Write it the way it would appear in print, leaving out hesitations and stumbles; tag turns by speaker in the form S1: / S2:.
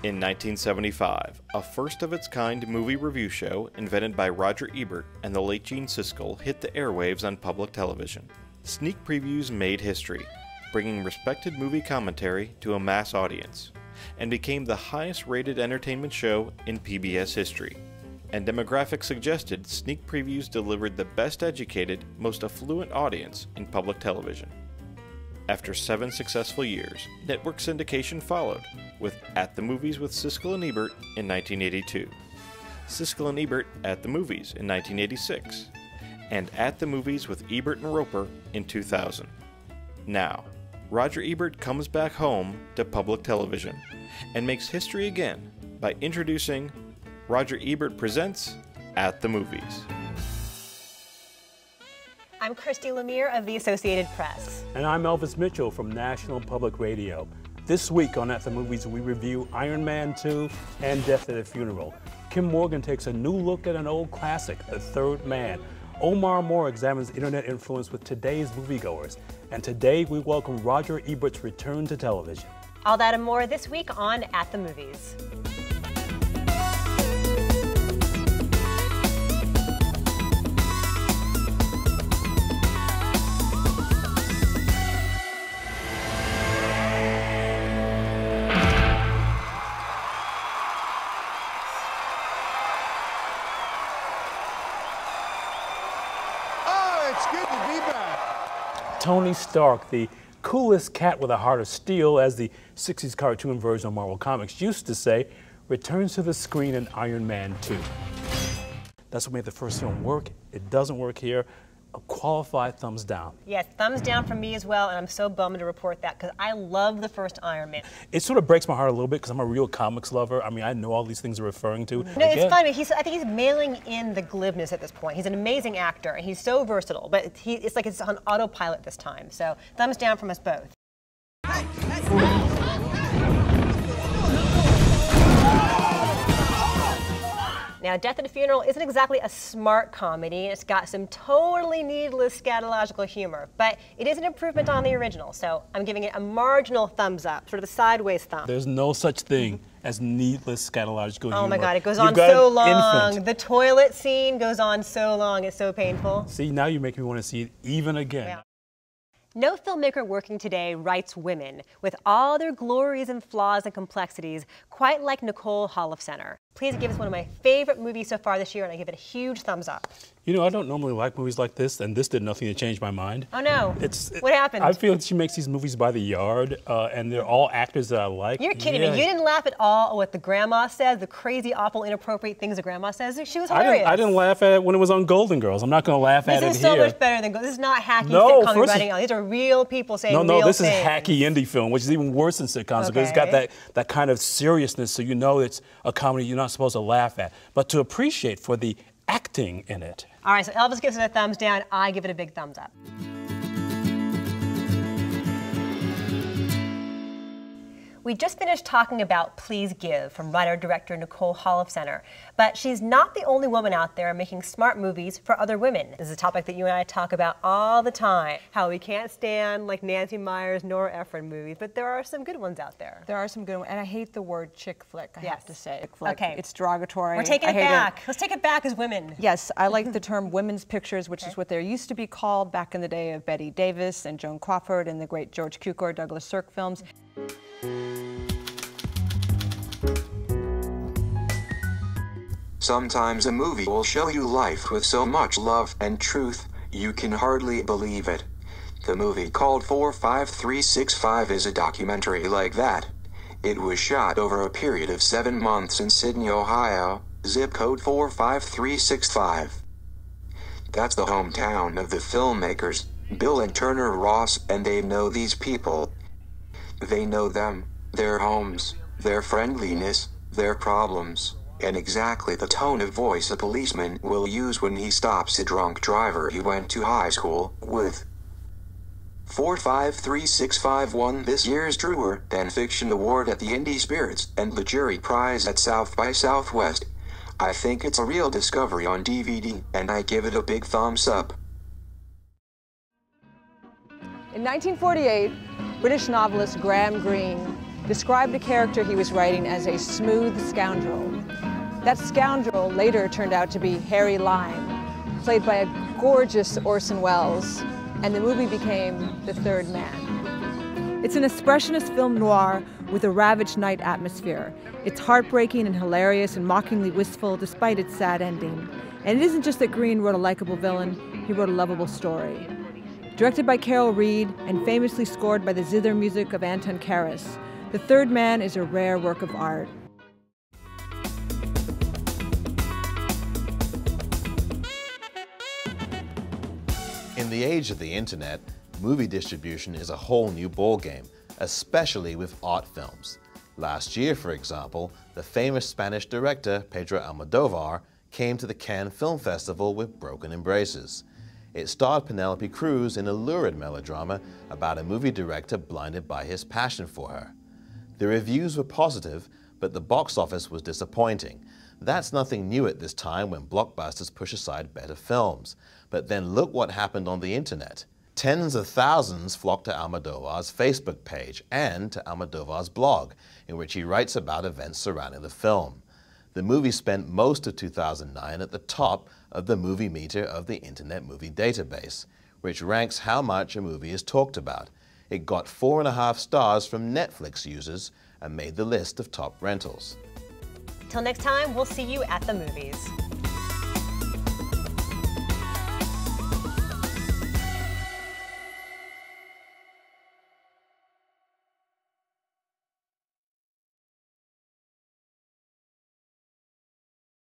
S1: In 1975, a first-of-its-kind movie review show invented by Roger Ebert and the late Gene Siskel hit the airwaves on public television. Sneak previews made history, bringing respected movie commentary to a mass audience, and became the highest-rated entertainment show in PBS history. And demographics suggested sneak previews delivered the best-educated, most affluent audience in public television. After 7 successful years, network syndication followed, with At the Movies with Siskel and Ebert in 1982, Siskel and Ebert at the Movies in 1986, and At the Movies with Ebert and Roper in 2000. Now, Roger Ebert comes back home to public television and makes history again by introducing Roger Ebert Presents At the Movies.
S2: I'm Christy Lemire of the Associated Press.
S3: And I'm Elvis Mitchell from National Public Radio. This week on At the Movies, we review Iron Man 2 and Death at a Funeral. Kim Morgan takes a new look at an old classic, The Third Man. Omar Moore examines internet influence with today's moviegoers. And today we welcome Roger Ebert's return to television.
S2: All that and more this week on At the Movies.
S3: Tony Stark, the coolest cat with a heart of steel, as the 60s cartoon version of Marvel Comics used to say, returns to the screen in Iron Man 2. That's what made the first film work. It doesn't work here. A qualified thumbs down.
S2: Yes, thumbs down from me as well, and I'm so bummed to report that because I love the first Iron Man.
S3: It sort of breaks my heart a little bit because I'm a real comics lover. I mean, I know all these things are referring to.
S2: No, it's funny. I think he's mailing in the glibness at this point. He's an amazing actor, and he's so versatile, but it's like it's on autopilot this time. So thumbs down from us both. Now, Death at a Funeral isn't exactly a smart comedy. It's got some totally needless scatological humor, but it is an improvement on the original, so I'm giving it a marginal thumbs up, sort of a sideways thumb.
S3: There's no such thing as needless scatological humor.
S2: Oh my God, it goes on so long. The toilet scene goes on so long, it's so painful.
S3: See, now you make me want to see it even again.
S2: Yeah. No filmmaker working today writes women, with all their glories and flaws and complexities, quite like Nicole Holofcener. Please give us one of my favorite movies so far this year, and I give it a huge thumbs up.
S3: You know, I don't normally like movies like this, and this did nothing to change my mind.
S2: Oh no, what happened?
S3: I feel she makes these movies by the yard, and they're all actors that I like.
S2: You're kidding me. You didn't laugh at all at what the grandma says, the crazy, awful, inappropriate things the grandma says? She was hilarious.
S3: I didn't laugh at it when it was on Golden Girls. I'm not going to laugh at it here.
S2: This is so much better than this is not hacky sitcom writing. These are real people saying real things.
S3: No, this is hacky indie film, which is even worse than sitcoms because it's got that kind of seriousness, so you know it's a comedy you're not supposed to laugh at, but to appreciate for the acting in it.
S2: All right, so Elvis gives it a thumbs down. I give it a big thumbs up. We just finished talking about Please Give from writer-director Nicole Holofcener, but she's not the only woman out there making smart movies for other women. This is a topic that you and I talk about all the time, how we can't stand like Nancy Meyers, Nora Ephron movies, but there are some good ones out there.
S4: There are some good ones, and I hate the word chick flick, I have to say. Chick flick.
S2: Okay.
S4: It's derogatory.
S2: We're taking it back. Let's take it back as women.
S4: Yes, I like the term women's pictures, which is what they used to be called back in the day of Betty Davis and Joan Crawford and the great George Cukor, Douglas Sirk films.
S5: Sometimes a movie will show you life with so much love and truth, you can hardly believe it. The movie called 45365 is a documentary like that. It was shot over a period of 7 months in Sydney, Ohio, zip code 45365. That's the hometown of the filmmakers, Bill and Turner Ross, and they know these people. They know them, their homes, their friendliness, their problems, and exactly the tone of voice a policeman will use when he stops a drunk driver he went to high school with. 45365 won this year's Truer Than Fiction Award at the Indie Spirits and the Jury Prize at South by Southwest. I think it's a real discovery on DVD, and I give it a big thumbs up.
S4: In 1948, British novelist Graham Greene described a character he was writing as a smooth scoundrel. That scoundrel later turned out to be Harry Lime, played by a gorgeous Orson Welles, and the movie became The Third Man. It's an expressionist film noir with a ravaged night atmosphere. It's heartbreaking and hilarious and mockingly wistful despite its sad ending. And it isn't just that Green wrote a likable villain, he wrote a lovable story. Directed by Carol Reed and famously scored by the zither music of Anton Karas, The Third Man is a rare work of art.
S6: In the age of the internet, movie distribution is a whole new ballgame, especially with art films. Last year, for example, the famous Spanish director Pedro Almodovar came to the Cannes Film Festival with Broken Embraces. It starred Penelope Cruz in a lurid melodrama about a movie director blinded by his passion for her. The reviews were positive, but the box office was disappointing. That's nothing new at this time when blockbusters push aside better films. But then look what happened on the internet. Tens of thousands flocked to Almodovar's Facebook page and to Almodovar's blog, in which he writes about events surrounding the film. The movie spent most of 2009 at the top of the movie meter of the Internet Movie Database, which ranks how much a movie is talked about. It got 4.5 stars from Netflix users and made the list of top rentals.
S2: Till next time, we'll see you at the movies.